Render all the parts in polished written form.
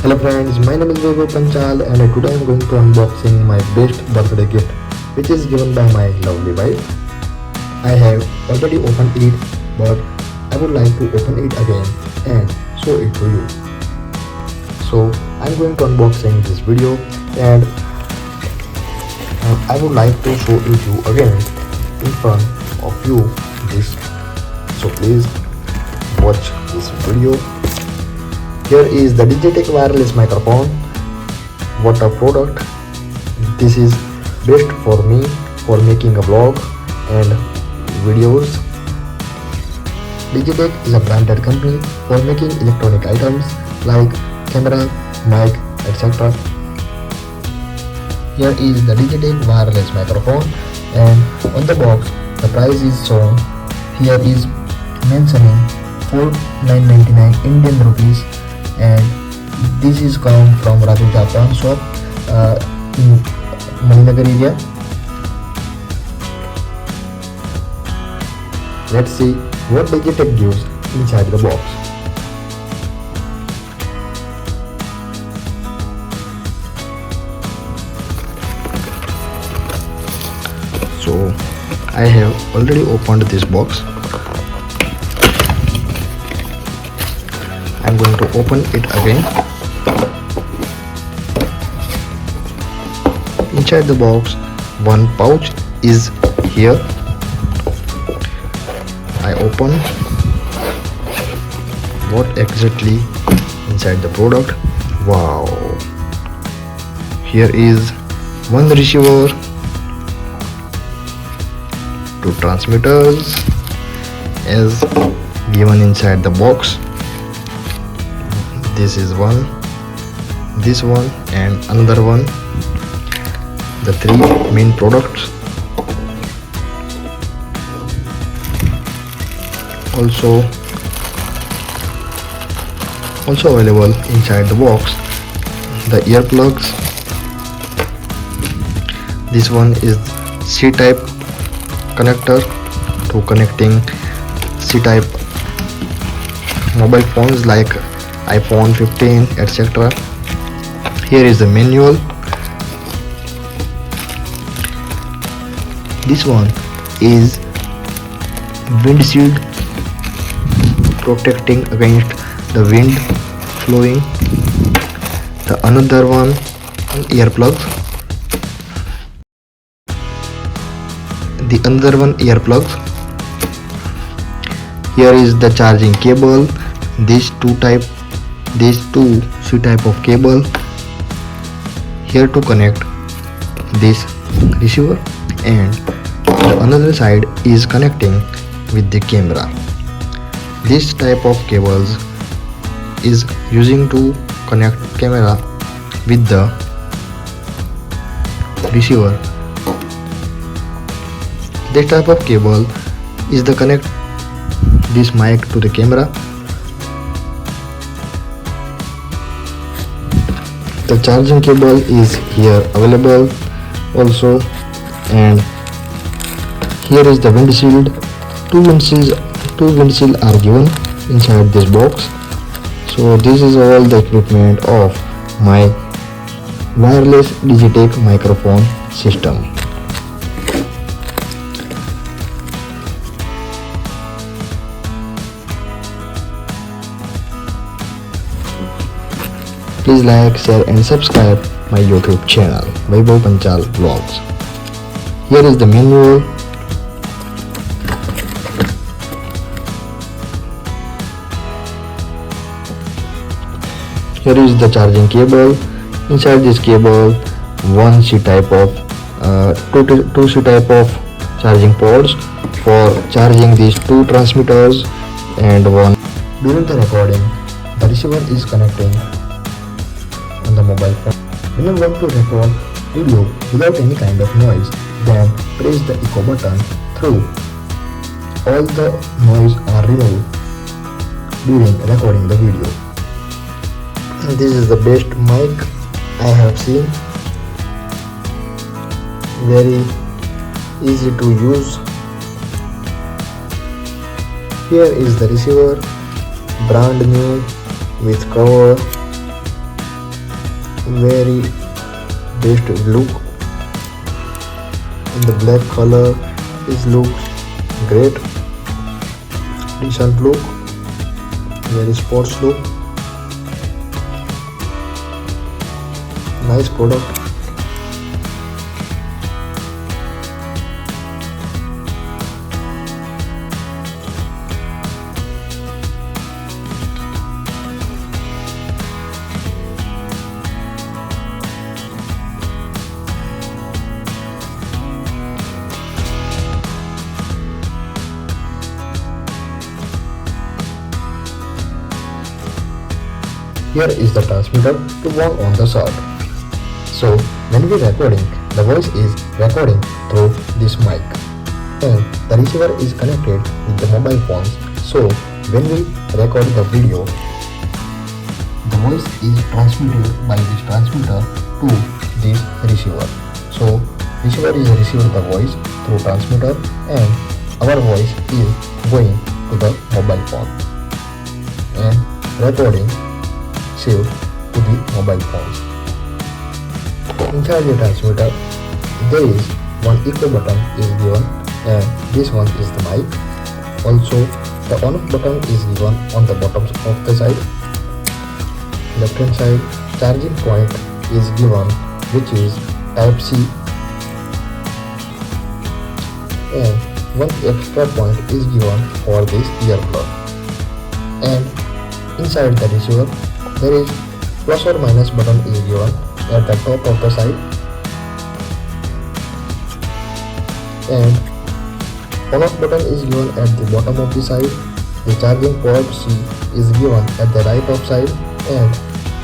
Hello friends, my name is Panchal and today I am going to unboxing my best birthday gift which is given by my lovely wife. I have already opened it but I would like to open it again and show it to you. So I am going to unboxing this video and I would like to show it you again in front of you this. So please watch this video. Here is the Digitek Wireless Microphone. What a product. This is best for me for making a vlog and videos. Digitek is a branded company for making electronic items like camera, mic, etc. Here is the Digitek Wireless Microphone and on the box the price is shown. Here is mentioning 4,999 Indian rupees. And this is come from Raju Japan shop in Maninagar area. Let's see what Digitek gives inside the box. So I have already opened this box. I'm going to open it again. Inside the box, one pouch is here. I open what exactly inside the product. Wow! Here is one receiver, two transmitters as given inside the box. This is one, this one and another one. The three main products. Also available inside the box. The earplugs. This one is C-type connector to connecting C-type mobile phones like iPhone 15 etc. Here is the manual. This one is windshield, protecting against the wind flowing. The another one earplugs. The another one earplugs. Here is the charging cable. These two C-type of cable here to connect this receiver, and the another side is connecting with the camera. This type of cables is using to connect camera with the receiver. This type of cable is the connect this mic to the camera. The charging cable is here available also, and here is the windshield. Two windshield are given inside this box. So this is all the equipment of my wireless Digitek microphone system. Please like, share and subscribe my YouTube channel, Vaibhav Panchal Vlogs. Here is the manual. Here is the charging cable. Inside this cable, one C-type of two C-type of charging ports for charging these two transmitters and one. During the recording, the receiver is connecting on the mobile phone. When you want to record video without any kind of noise, then press the echo button through. All the noise are removed during recording the video. This is the best mic I have seen. Very easy to use. Here is the receiver, brand new with cover very best look. In the black color, it looks great, decent look, very sports look, nice product. Here is the transmitter to work on the side. So when we recording, the voice is recording through this mic and the receiver is connected with the mobile phones. So when we record the video, the voice is transmitted by this transmitter to this receiver. So receiver is receiving the voice through transmitter and our voice is going to the mobile phone and recording saved to the mobile phones. Inside the transmitter, there is one echo button is given and this one is the mic. Also, the on-off button is given on the bottoms of the side. Left hand side, charging point is given, which is Type C, and one extra point is given for this earplug. And inside the receiver, there is plus or minus button is given at the top of the side, and on-off button is given at the bottom of the side. The charging port C is given at the right of side and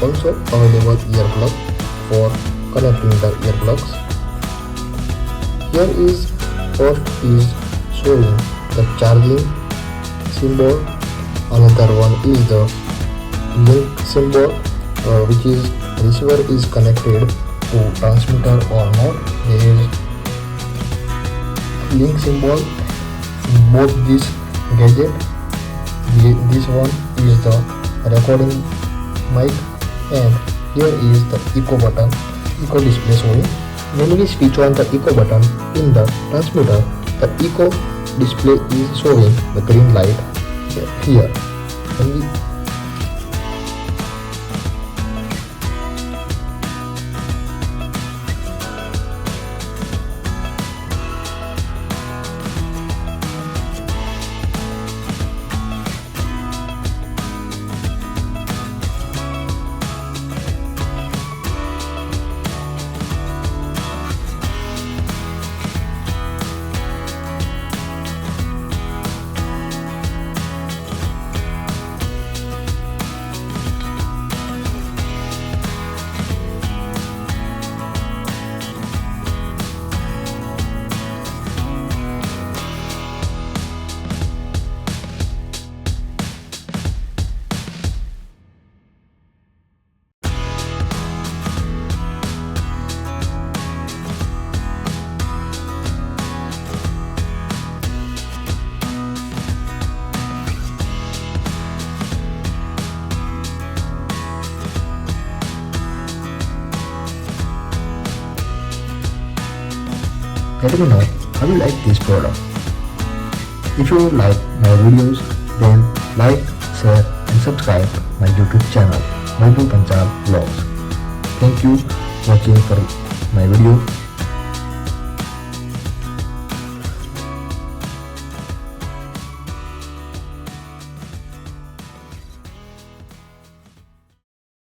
also available earplug for connecting the earplugs. Here is first is showing the charging symbol, another one is the link symbol, which is receiver is connected to transmitter or not. There is link symbol in both this gadget. This one is the recording mic and here is the echo button, echo display showing. When we switch on the echo button in the transmitter, the echo display is showing the green light here. When we let me know how you like this product. If you like my videos, then like, share and subscribe my YouTube channel, Punjab Vlogs. Thank you for watching for my video.